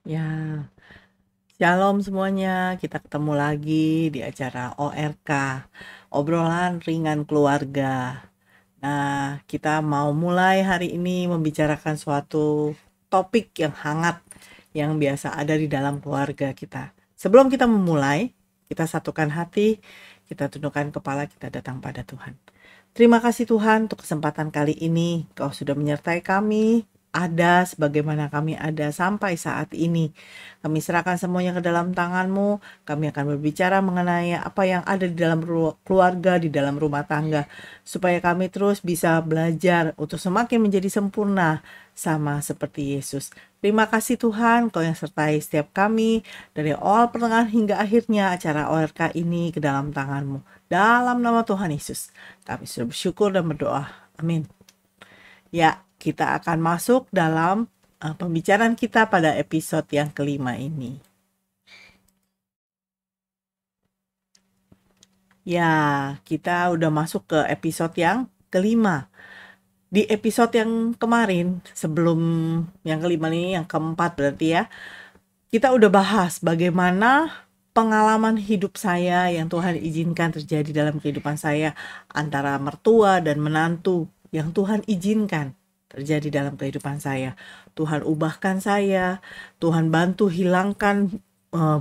Ya, shalom semuanya. Kita ketemu lagi di acara ORK, obrolan ringan keluarga. Nah, kita mau mulai hari ini membicarakan suatu topik yang hangat yang biasa ada di dalam keluarga kita. Sebelum kita memulai, kita satukan hati, kita tundukkan kepala, kita datang pada Tuhan. Terima kasih Tuhan untuk kesempatan kali ini. Kau sudah menyertai kami, ada sebagaimana kami ada sampai saat ini. Kami serahkan semuanya ke dalam tangan-Mu. Kami akan berbicara mengenai apa yang ada di dalam keluarga, di dalam rumah tangga. Supaya kami terus bisa belajar untuk semakin menjadi sempurna sama seperti Yesus. Terima kasih Tuhan, Kau yang sertai setiap kami dari awal pertengahan hingga akhirnya acara ORK ini ke dalam tangan-Mu. Dalam nama Tuhan Yesus, kami sudah bersyukur dan berdoa. Amin. Ya, kita akan masuk dalam pembicaraan kita pada episode yang kelima ini. Ya, kita udah masuk ke episode yang kelima. Di episode yang kemarin, sebelum yang kelima ini, yang keempat berarti ya, kita udah bahas bagaimana pengalaman hidup saya yang Tuhan izinkan terjadi dalam kehidupan saya antara mertua dan menantu yang Tuhan izinkan terjadi dalam kehidupan saya. Tuhan ubahkan saya, Tuhan bantu hilangkan,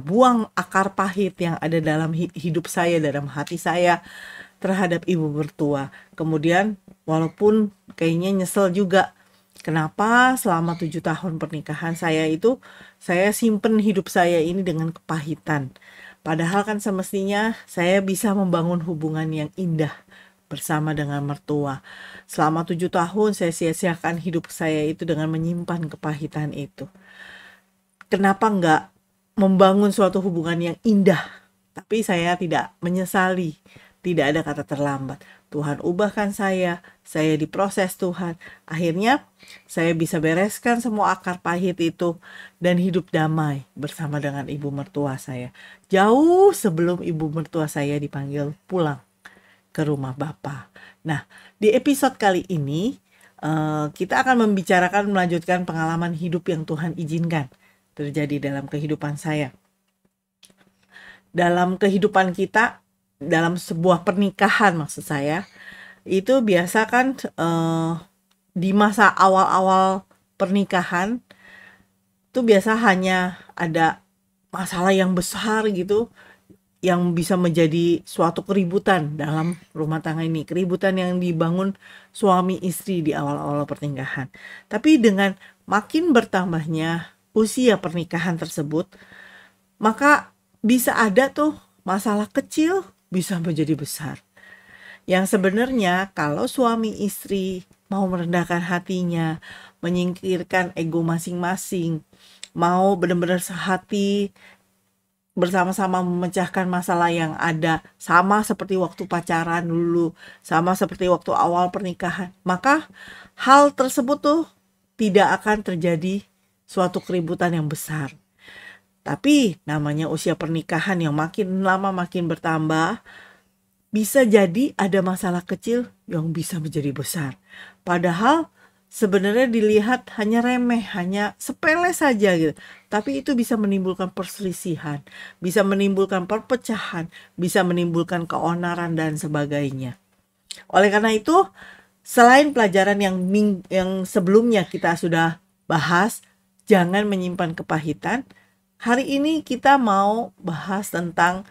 buang akar pahit yang ada dalam hidup saya, dalam hati saya terhadap ibu mertua. Kemudian walaupun kayaknya nyesel juga, kenapa selama 7 tahun pernikahan saya simpen hidup saya ini dengan kepahitan. Padahal kan semestinya saya bisa membangun hubungan yang indah bersama dengan mertua. Selama 7 tahun saya sia-siakan hidup saya itu dengan menyimpan kepahitan itu. Kenapa enggak membangun suatu hubungan yang indah? Tapi saya tidak menyesali. Tidak ada kata terlambat. Tuhan ubahkan saya diproses Tuhan. Akhirnya saya bisa bereskan semua akar pahit itu dan hidup damai bersama dengan ibu mertua saya. Jauh sebelum ibu mertua saya dipanggil pulang ke rumah Bapa. Nah, di episode kali ini kita akan melanjutkan pengalaman hidup yang Tuhan izinkan terjadi dalam kehidupan saya. Dalam kehidupan kita, dalam sebuah pernikahan maksud saya, itu biasa kan di masa awal-awal pernikahan itu biasa hanya ada masalah yang besar gitu yang bisa menjadi suatu keributan dalam rumah tangga ini, keributan yang dibangun suami istri di awal-awal pernikahan. Tapi dengan makin bertambahnya usia pernikahan tersebut, maka bisa ada tuh masalah kecil bisa menjadi besar. Yang sebenarnya kalau suami istri mau merendahkan hatinya, menyingkirkan ego masing-masing, mau benar-benar sehati bersama-sama memecahkan masalah yang ada, sama seperti waktu pacaran dulu, sama seperti waktu awal pernikahan, maka hal tersebut tuh tidak akan terjadi suatu keributan yang besar. Tapi namanya usia pernikahan yang makin lama makin bertambah, bisa jadi ada masalah kecil yang bisa menjadi besar. Padahal sebenarnya dilihat hanya remeh, hanya sepele saja gitu. Tapi itu bisa menimbulkan perselisihan, bisa menimbulkan perpecahan, bisa menimbulkan keonaran dan sebagainya. Oleh karena itu, selain pelajaran yang sebelumnya kita sudah bahas, jangan menyimpan kepahitan, hari ini kita mau bahas tentang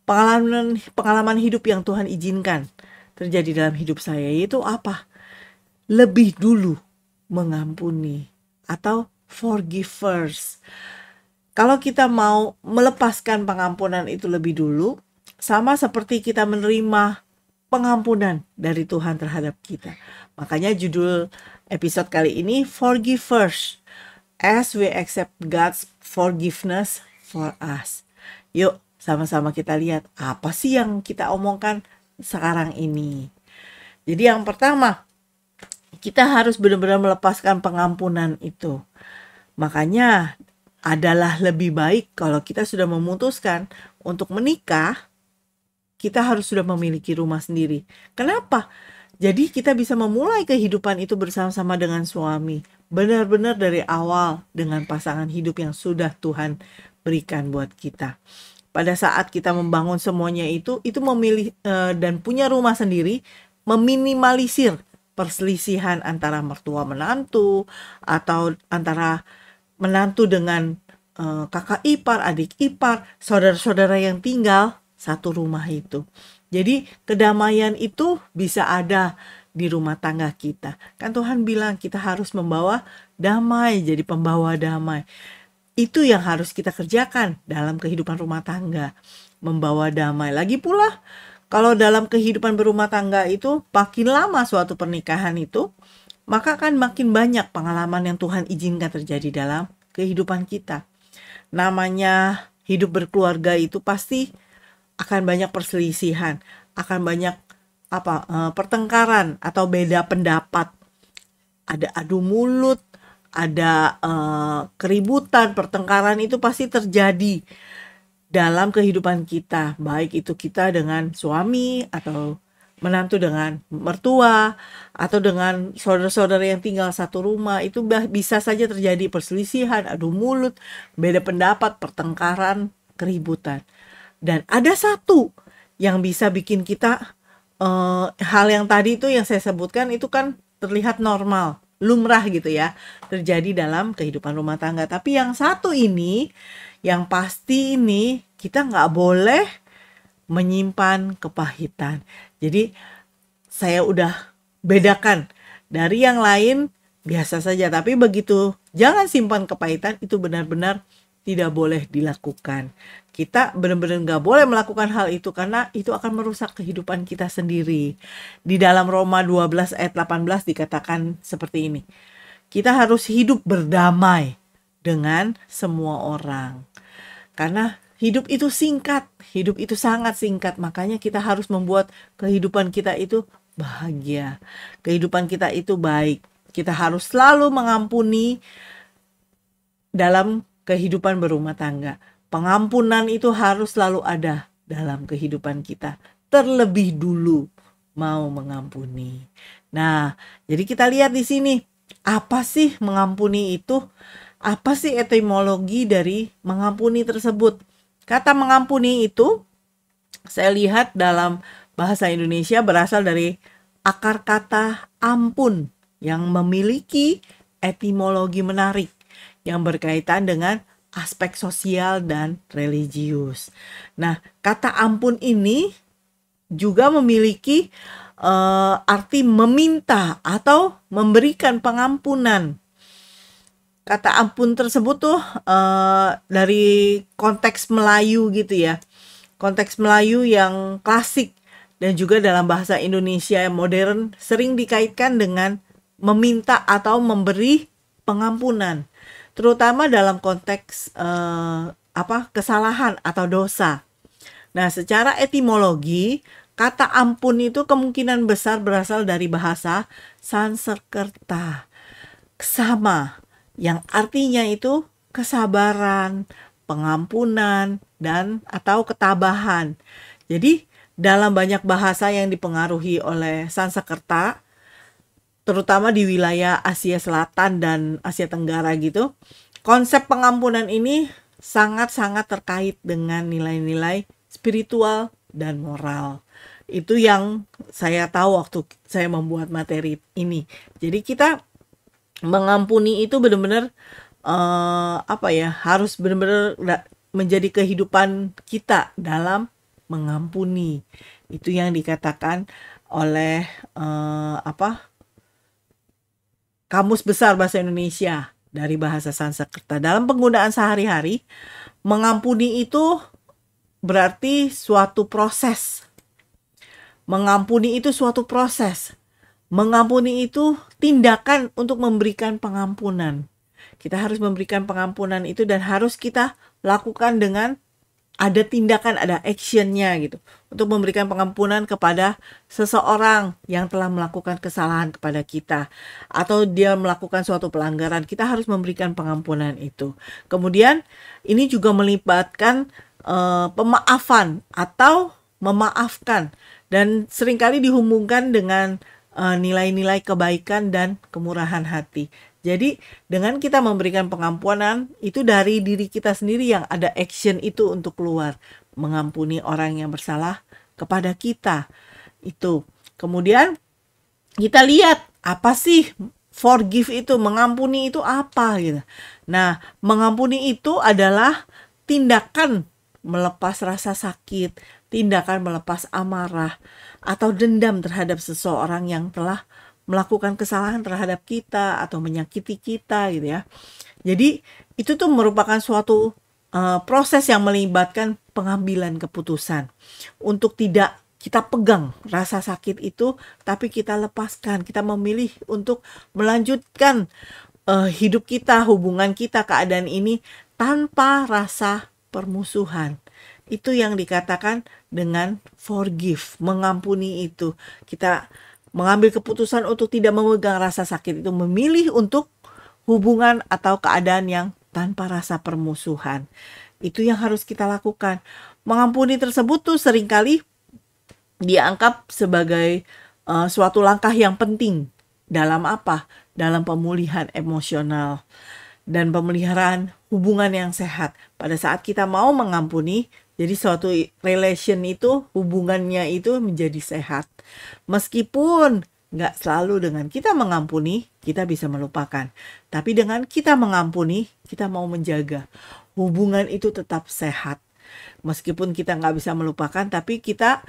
pengalaman hidup yang Tuhan izinkan terjadi dalam hidup saya, yaitu apa? Lebih dulu mengampuni atau forgive first. Kalau kita mau melepaskan pengampunan itu lebih dulu, sama seperti kita menerima pengampunan dari Tuhan terhadap kita. Makanya judul episode kali ini Forgive First, as we accept God's forgiveness for us. Yuk sama-sama kita lihat apa sih yang kita omongkan sekarang ini. Jadi yang pertama, kita harus benar-benar melepaskan pengampunan itu. Makanya adalah lebih baik kalau kita sudah memutuskan untuk menikah, kita harus sudah memiliki rumah sendiri. Kenapa? Jadi kita bisa memulai kehidupan itu bersama-sama dengan suami. benar-benar dari awal dengan pasangan hidup yang sudah Tuhan berikan buat kita. Pada saat kita membangun semuanya itu memilih dan punya rumah sendiri, meminimalisir perselisihan antara mertua menantu atau antara menantu dengan kakak ipar, adik ipar, saudara-saudara yang tinggal satu rumah itu. Jadi kedamaian itu bisa ada di rumah tangga kita. Kan Tuhan bilang kita harus membawa damai, jadi pembawa damai. Itu yang harus kita kerjakan dalam kehidupan rumah tangga, membawa damai. Lagi pula, kalau dalam kehidupan berumah tangga itu makin lama suatu pernikahan itu, maka kan makin banyak pengalaman yang Tuhan izinkan terjadi dalam kehidupan kita. Namanya hidup berkeluarga itu pasti akan banyak perselisihan, akan banyak pertengkaran atau beda pendapat. Ada adu mulut, ada keributan, pertengkaran itu pasti terjadi dalam kehidupan kita, baik itu kita dengan suami atau menantu dengan mertua atau dengan saudara-saudara yang tinggal satu rumah. Itu bisa saja terjadi perselisihan, adu mulut, beda pendapat, pertengkaran, keributan. Dan ada satu yang bisa bikin kita hal yang tadi itu yang saya sebutkan itu kan terlihat normal, lumrah gitu ya, terjadi dalam kehidupan rumah tangga. Tapi yang satu ini, yang pasti ini kita nggak boleh menyimpan kepahitan. Jadi saya udah bedakan dari yang lain biasa saja, tapi begitu jangan simpan kepahitan itu benar-benar tidak boleh dilakukan. Kita benar-benar nggak boleh melakukan hal itu karena itu akan merusak kehidupan kita sendiri. Di dalam Roma 12 ayat 18 dikatakan seperti ini. Kita harus hidup berdamai dengan semua orang. Karena hidup itu singkat, hidup itu sangat singkat. Makanya kita harus membuat kehidupan kita itu bahagia. Kehidupan kita itu baik. Kita harus selalu mengampuni dalam kehidupan berumah tangga. Pengampunan itu harus selalu ada dalam kehidupan kita. Terlebih dulu mau mengampuni. Nah, jadi kita lihat di sini, apa sih mengampuni itu? Apa sih etimologi dari mengampuni tersebut? Kata mengampuni itu saya lihat dalam bahasa Indonesia berasal dari akar kata ampun yang memiliki etimologi menarik yang berkaitan dengan aspek sosial dan religius. Nah, kata ampun ini juga memiliki arti meminta atau memberikan pengampunan. Kata ampun tersebut tuh dari konteks Melayu gitu ya. Konteks Melayu yang klasik dan juga dalam bahasa Indonesia yang modern sering dikaitkan dengan meminta atau memberi pengampunan. Terutama dalam konteks kesalahan atau dosa. Nah, secara etimologi, kata ampun itu kemungkinan besar berasal dari bahasa Sanskerta, ksama, yang artinya itu kesabaran, pengampunan, dan atau ketabahan. Jadi, dalam banyak bahasa yang dipengaruhi oleh Sanskerta, terutama di wilayah Asia Selatan dan Asia Tenggara gitu, konsep pengampunan ini sangat-sangat terkait dengan nilai-nilai spiritual dan moral. Itu yang saya tahu waktu saya membuat materi ini. Jadi kita mengampuni itu benar-benar harus benar-benar menjadi kehidupan kita dalam mengampuni. Itu yang dikatakan oleh Kamus Besar Bahasa Indonesia dari bahasa Sanskerta. Dalam penggunaan sehari-hari, mengampuni itu berarti suatu proses. Mengampuni itu suatu proses. Mengampuni itu tindakan untuk memberikan pengampunan. Kita harus memberikan pengampunan itu dan harus kita lakukan dengan ada tindakan, ada actionnya gitu. Untuk memberikan pengampunan kepada seseorang yang telah melakukan kesalahan kepada kita. Atau dia melakukan suatu pelanggaran, kita harus memberikan pengampunan itu. Kemudian ini juga melibatkan pemaafan atau memaafkan. Dan seringkali dihubungkan dengan nilai-nilai kebaikan dan kemurahan hati. Jadi dengan kita memberikan pengampunan, itu dari diri kita sendiri yang ada action itu untuk keluar. Mengampuni orang yang bersalah kepada kita. Itu. Kemudian kita lihat apa sih forgive itu, mengampuni itu apa gitu. Nah, mengampuni itu adalah tindakan melepas rasa sakit, tindakan melepas amarah atau dendam terhadap seseorang yang telah melakukan kesalahan terhadap kita atau menyakiti kita gitu ya. Jadi itu tuh merupakan suatu proses yang melibatkan pengambilan keputusan untuk tidak kita pegang rasa sakit itu, tapi kita lepaskan. Kita memilih untuk melanjutkan hidup kita, hubungan kita, keadaan ini tanpa rasa permusuhan. Itu yang dikatakan dengan forgive, mengampuni itu. Kita mengambil keputusan untuk tidak memegang rasa sakit itu, memilih untuk hubungan atau keadaan yang tanpa rasa permusuhan. Itu yang harus kita lakukan. Mengampuni tersebut tuh seringkali dianggap sebagai suatu langkah yang penting dalam apa? Dalam pemulihan emosional dan pemeliharaan hubungan yang sehat. Pada saat kita mau mengampuni, jadi suatu relation itu, hubungannya itu menjadi sehat. Meskipun nggak selalu dengan kita mengampuni, kita bisa melupakan. Tapi dengan kita mengampuni, kita mau menjaga hubungan itu tetap sehat. Meskipun kita nggak bisa melupakan, tapi kita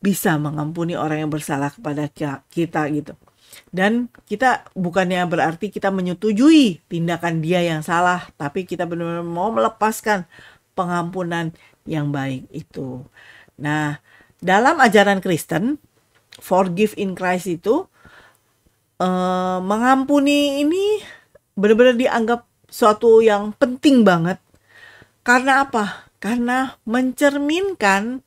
bisa mengampuni orang yang bersalah kepada kita gitu. Dan kita bukannya berarti kita menyetujui tindakan dia yang salah, tapi kita benar-benar mau melepaskan pengampunan yang baik itu. Nah, dalam ajaran Kristen, forgive in Christ itu mengampuni ini benar-benar dianggap suatu yang penting banget. Karena apa? Karena mencerminkan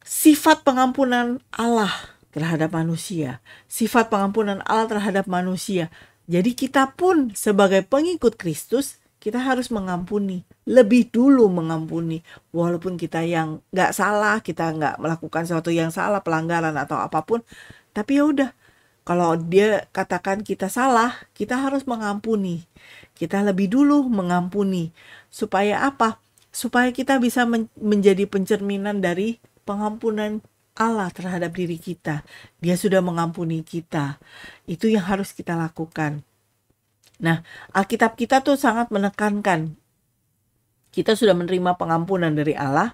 sifat pengampunan Allah terhadap manusia. Sifat pengampunan Allah terhadap manusia. Jadi kita pun sebagai pengikut Kristus, kita harus mengampuni. Lebih dulu mengampuni. Walaupun kita yang gak salah, kita gak melakukan sesuatu yang salah, pelanggaran atau apapun. Tapi ya udah, kalau dia katakan kita salah, kita harus mengampuni. Kita lebih dulu mengampuni. Supaya apa? Supaya kita bisa menjadi pencerminan dari pengampunan Allah terhadap diri kita. Dia sudah mengampuni kita. Itu yang harus kita lakukan. Nah, Alkitab kita tuh sangat menekankan. Kita sudah menerima pengampunan dari Allah,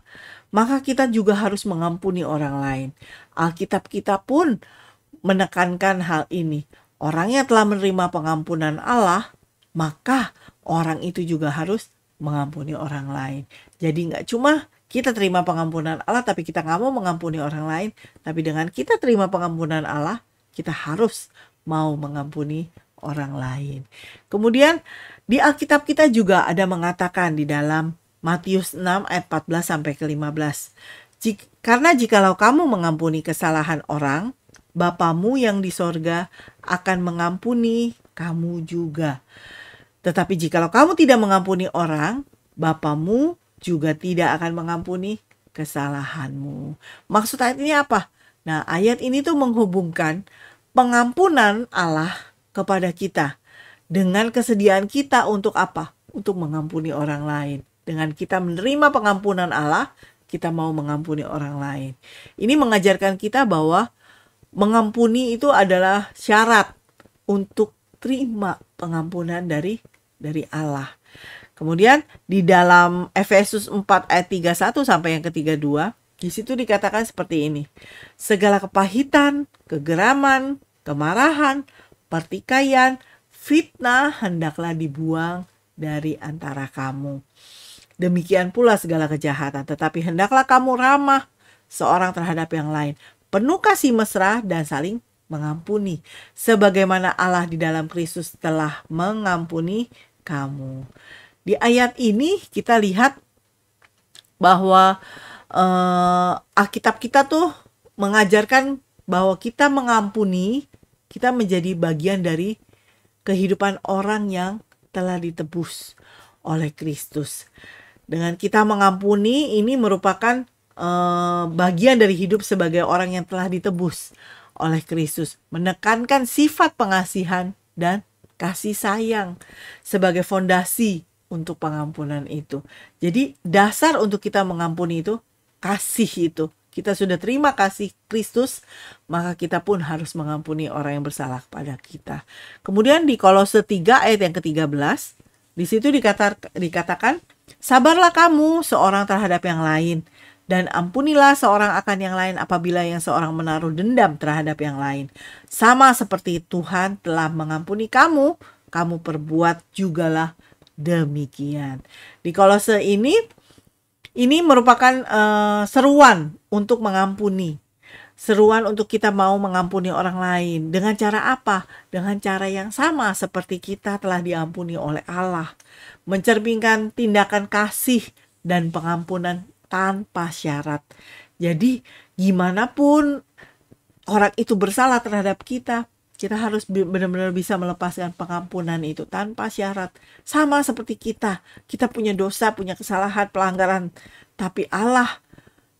maka kita juga harus mengampuni orang lain. Alkitab kita pun menekankan hal ini. Orang yang telah menerima pengampunan Allah, maka orang itu juga harus mengampuni orang lain. Jadi nggak cuma kita terima pengampunan Allah, tapi kita nggak mau mengampuni orang lain. Tapi dengan kita terima pengampunan Allah, kita harus mau mengampuni orang lain. Kemudian di Alkitab kita juga ada mengatakan di dalam Matius 6 ayat 14 sampai ke 15. Karena jikalau kamu mengampuni kesalahan orang, Bapamu yang di sorga akan mengampuni kamu juga. Tetapi jikalau kamu tidak mengampuni orang, Bapamu juga tidak akan mengampuni kesalahanmu. Maksud ayat ini apa? Nah, ayat ini tuh menghubungkan pengampunan Allah kepada kita dengan kesediaan kita untuk apa? Untuk mengampuni orang lain. Dengan kita menerima pengampunan Allah, kita mau mengampuni orang lain. Ini mengajarkan kita bahwa mengampuni itu adalah syarat untuk terima pengampunan dari Allah. Kemudian di dalam Efesus 4 ayat 31 sampai yang ke-32, di situ dikatakan seperti ini. Segala kepahitan, kegeraman, kemarahan, pertikaian, fitnah hendaklah dibuang dari antara kamu. Demikian pula segala kejahatan, tetapi hendaklah kamu ramah seorang terhadap yang lain, penuh kasih mesra dan saling mengampuni, sebagaimana Allah di dalam Kristus telah mengampuni kamu. Di ayat ini kita lihat bahwa Alkitab kita tuh mengajarkan bahwa kita mengampuni, kita menjadi bagian dari kehidupan orang yang telah ditebus oleh Kristus. Dengan kita mengampuni, ini merupakan bagian dari hidup sebagai orang yang telah ditebus oleh Kristus, menekankan sifat pengasihan dan kasih sayang sebagai fondasi untuk pengampunan itu. Jadi dasar untuk kita mengampuni itu kasih itu. Kita sudah terima kasih Kristus, maka kita pun harus mengampuni orang yang bersalah kepada kita. Kemudian di Kolose 3 ayat yang ke-13, di situ dikatakan, sabarlah kamu seorang terhadap yang lain, dan ampunilah seorang akan yang lain apabila yang seorang menaruh dendam terhadap yang lain. Sama seperti Tuhan telah mengampuni kamu, kamu perbuat jugalah demikian. Di Kolose ini merupakan seruan untuk mengampuni. Seruan untuk kita mau mengampuni orang lain. Dengan cara apa? Dengan cara yang sama seperti kita telah diampuni oleh Allah. Mencerminkan tindakan kasih dan pengampunan tanpa syarat. Jadi gimana pun orang itu bersalah terhadap kita, kita harus benar-benar bisa melepaskan pengampunan itu tanpa syarat. Sama seperti kita punya dosa, punya kesalahan, pelanggaran. Tapi Allah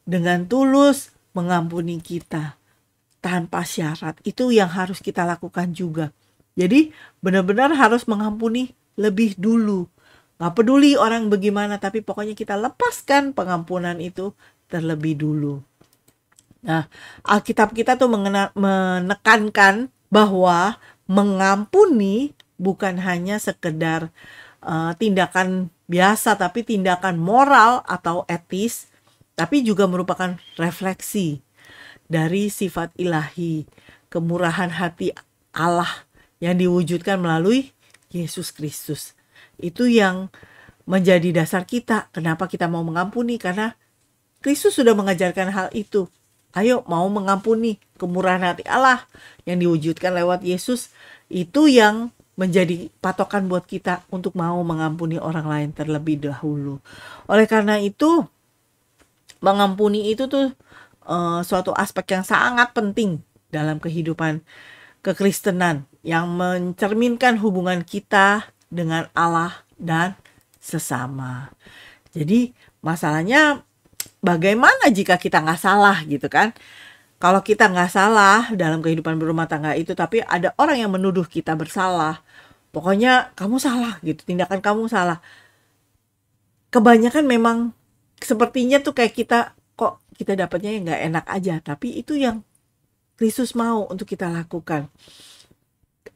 dengan tulus mengampuni kita tanpa syarat. Itu yang harus kita lakukan juga. Jadi benar-benar harus mengampuni lebih dulu. Gak peduli orang bagaimana, tapi pokoknya kita lepaskan pengampunan itu terlebih dulu. Nah, Alkitab kita tuh menekankan bahwa mengampuni bukan hanya sekedar tindakan biasa, tapi tindakan moral atau etis, tapi juga merupakan refleksi dari sifat ilahi, kemurahan hati Allah yang diwujudkan melalui Yesus Kristus. Itu yang menjadi dasar kita. Kenapa kita mau mengampuni? Karena Kristus sudah mengajarkan hal itu. Ayo mau mengampuni, kemurahan hati Allah yang diwujudkan lewat Yesus. Itu yang menjadi patokan buat kita untuk mau mengampuni orang lain terlebih dahulu. Oleh karena itu, mengampuni itu tuh suatu aspek yang sangat penting dalam kehidupan kekristenan yang mencerminkan hubungan kita dengan Allah dan sesama. Jadi masalahnya bagaimana jika kita nggak salah gitu kan? Kalau kita nggak salah dalam kehidupan berumah tangga itu, tapi ada orang yang menuduh kita bersalah, pokoknya kamu salah gitu, tindakan kamu salah. Kebanyakan memang sepertinya tuh kayak kok kita dapatnya yang nggak enak aja, tapi itu yang Kristus mau untuk kita lakukan.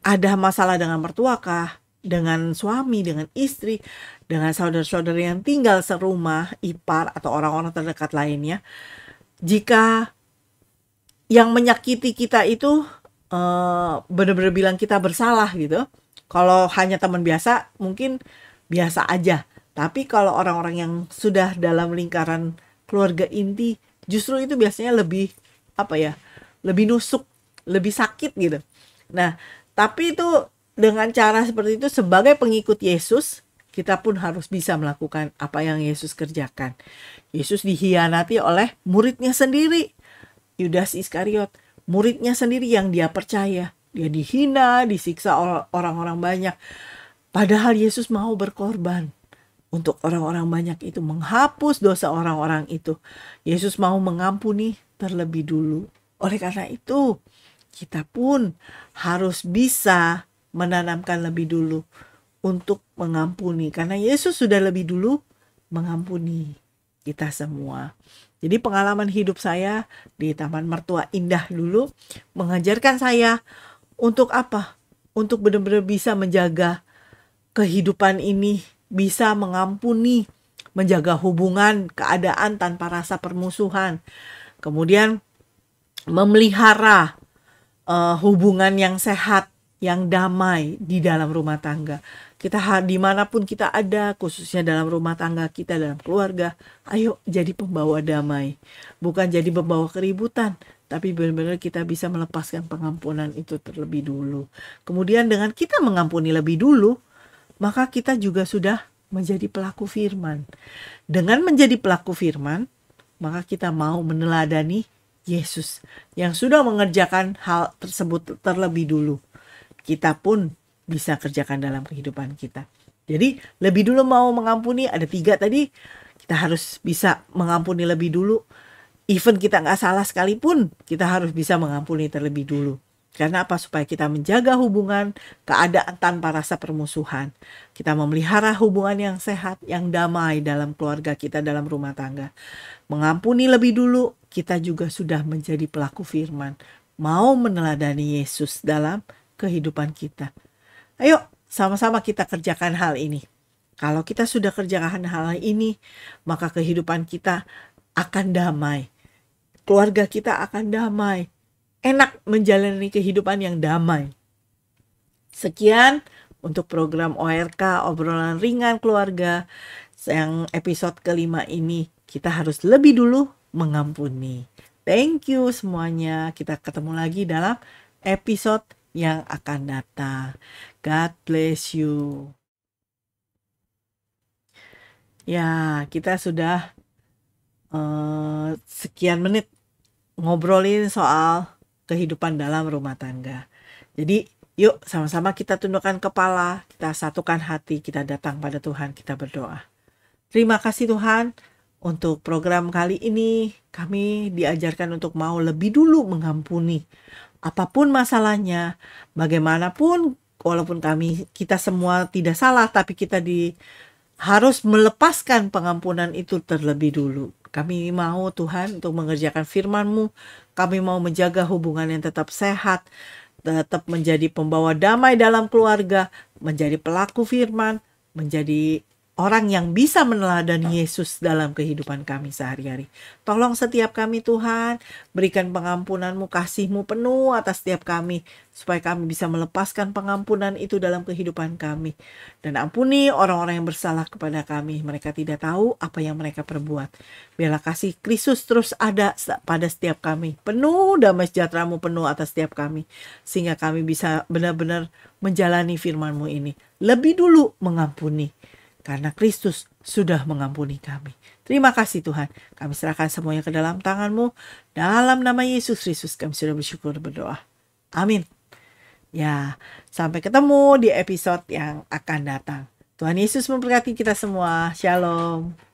Ada masalah dengan mertua kah? Dengan suami, dengan istri, dengan saudara-saudara yang tinggal serumah, ipar, atau orang-orang terdekat lainnya. Jika yang menyakiti kita itu benar-benar bilang kita bersalah gitu, kalau hanya teman biasa mungkin biasa aja. Tapi kalau orang-orang yang sudah dalam lingkaran keluarga inti, justru itu biasanya lebih lebih nusuk, lebih sakit gitu. Nah, tapi itu dengan cara seperti itu, sebagai pengikut Yesus, kita pun harus bisa melakukan apa yang Yesus kerjakan. Yesus dihianati oleh muridnya sendiri, Yudas Iskariot, muridnya sendiri yang dia percaya. Dia dihina, disiksa oleh orang-orang banyak. Padahal Yesus mau berkorban untuk orang-orang banyak itu, menghapus dosa orang-orang itu. Yesus mau mengampuni terlebih dulu. Oleh karena itu, kita pun harus bisa menanamkan lebih dulu untuk mengampuni, karena Yesus sudah lebih dulu mengampuni kita semua. Jadi pengalaman hidup saya di Taman Mertua Indah dulu mengajarkan saya untuk apa? Untuk benar-benar bisa menjaga kehidupan ini, bisa mengampuni, menjaga hubungan, keadaan tanpa rasa permusuhan. Kemudian memelihara hubungan yang sehat, yang damai di dalam rumah tangga. Kita dimanapun kita ada, khususnya dalam rumah tangga kita, dalam keluarga, ayo jadi pembawa damai. Bukan jadi pembawa keributan, tapi benar-benar kita bisa melepaskan pengampunan itu terlebih dulu. Kemudian dengan kita mengampuni lebih dulu, maka kita juga sudah menjadi pelaku firman. Dengan menjadi pelaku firman, maka kita mau meneladani Yesus yang sudah mengerjakan hal tersebut terlebih dulu. Kita pun bisa kerjakan dalam kehidupan kita. Jadi lebih dulu mau mengampuni, ada 3 tadi. Kita harus bisa mengampuni lebih dulu. Even kita nggak salah sekalipun, kita harus bisa mengampuni terlebih dulu. Karena apa? Supaya kita menjaga hubungan, keadaan tanpa rasa permusuhan. Kita memelihara hubungan yang sehat, yang damai dalam keluarga kita, dalam rumah tangga. Mengampuni lebih dulu, kita juga sudah menjadi pelaku firman. Mau meneladani Yesus dalam kehidupan kita. Ayo, sama-sama kita kerjakan hal ini. Kalau kita sudah kerjakan hal ini, maka kehidupan kita akan damai. Keluarga kita akan damai. Enak menjalani kehidupan yang damai. Sekian untuk program ORK, obrolan ringan keluarga. Yang episode kelima ini, kita harus lebih dulu mengampuni. Thank you semuanya. Kita ketemu lagi dalam episode yang akan datang. God bless you. Ya, kita sudah sekian menit ngobrolin soal kehidupan dalam rumah tangga. Jadi yuk sama-sama kita tundukkan kepala, kita satukan hati, kita datang pada Tuhan, kita berdoa. Terima kasih Tuhan untuk program kali ini. Kami diajarkan untuk mau lebih dulu mengampuni. Apapun masalahnya, bagaimanapun, walaupun kita semua tidak salah, tapi kita harus melepaskan pengampunan itu terlebih dulu. Kami mau Tuhan untuk mengerjakan firman-Mu. Kami mau menjaga hubungan yang tetap sehat, tetap menjadi pembawa damai dalam keluarga, menjadi pelaku firman, menjadi orang yang bisa meneladani Yesus dalam kehidupan kami sehari-hari. Tolong setiap kami Tuhan, berikan pengampunan-Mu, kasih-Mu penuh atas setiap kami, supaya kami bisa melepaskan pengampunan itu dalam kehidupan kami. Dan ampuni orang-orang yang bersalah kepada kami, mereka tidak tahu apa yang mereka perbuat. Biarlah kasih Kristus terus ada pada setiap kami, penuh damai sejahtera-Mu penuh atas setiap kami, sehingga kami bisa benar-benar menjalani firman-Mu ini. Lebih dulu mengampuni, karena Kristus sudah mengampuni kami. Terima kasih Tuhan. Kami serahkan semuanya ke dalam tangan-Mu. Dalam nama Yesus Kristus kami sudah bersyukur berdoa. Amin. Ya, sampai ketemu di episode yang akan datang. Tuhan Yesus memberkati kita semua. Shalom.